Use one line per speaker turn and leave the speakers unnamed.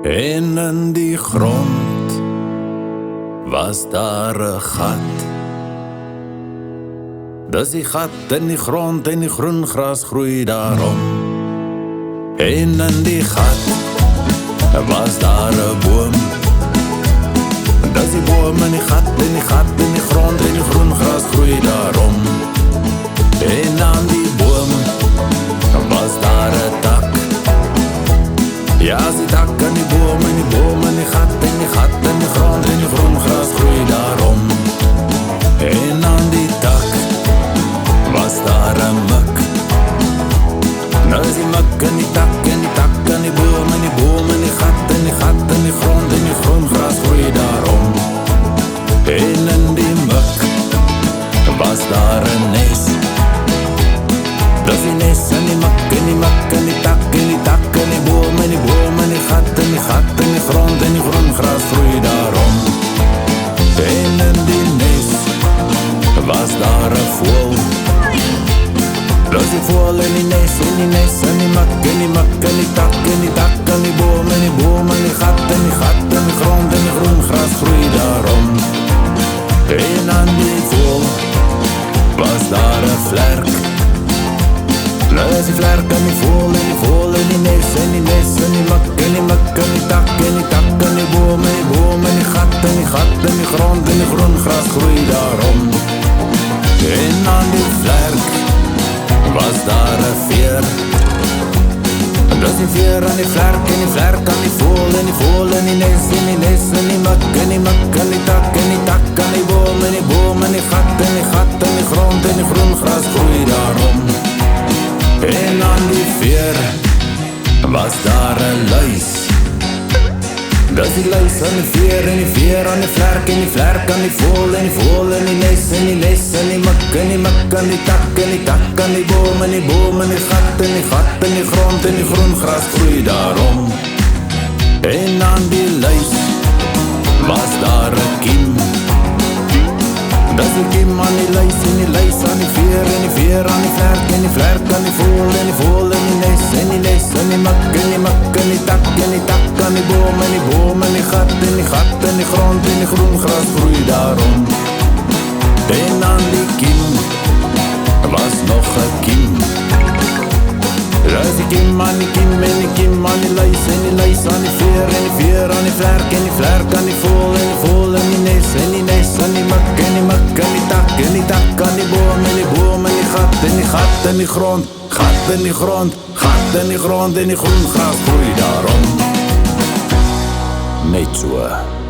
En in die grond was daar 'n gat. Dis die gat in die grond en die groen gras groei daarom. En in die gat was daar 'n boom. Dis die boom in die gat in die gat in die grond en die groen gras groei daarom. En aan die boom was daar 'n tak. Ja, die tak aan die boom en die boom en die gat in die gat in die grond en die groen gras groei daarom. En aan die tak was daar 'n mik. Nou is die mik in die tak en die tak aan die boom en die boom en die gat in die gat in die grond en die groen gras groei daarom. En in die mik was daar 'n nes. Dat is die nes en die mik en die mik en die tak en die tak en die boom en die boom en die gat en die gat en die grond en die groen gras groei daarom. En in die nes was daar 'n voël. Dat is die voël en die nes en die nes en die mik en die mik en die tak en die tak en die boom en die boom en die gat en die grond en die groen gras groei daarom. En aan die voël was daar 'n vlerk. Nou is die vlerk en die voël en die nes en die nes en die mik en die mik en die tak en die tak en die boom en die gat en die grond en die groen gras groei daarom. En aan die vlerk was daar 'n veer. Dat is die veer aan die vlerk en die vlerk aan die voël en die nes en die nes en die mik en die mik en die tak aan die boom en die gat en die grond en die groen gras groei daarom. En aan die veer was daar 'n luis. Dat is die luis aan die veer en die veer aan die vlerk en die vlerk aan die voël en die nes en die nes en die mik aan die tak aan die boom en die gat en die grond en die groen gras groei daarom. En aan die luis was daar 'n kiem. Dat is die kiem aan die luis en die luis aan die veer en die veer aan die vlerk en die vlerk aan die voël en die nes en die nes en die mik en die tak aan die boom en die gat en die grond en die groen gras groei daarom. En aan die kiem was nog 'n kiem. Dat is die kiem aan die kiem en die kiem aan die luis en die luis aan die veer en die veer aan die vlerk en die vlerk aan die voël en die nes en die nes en die mik en die tak aan die boom en die gat en die grond, gat en die grond en die groen gras groei daarom. Net so.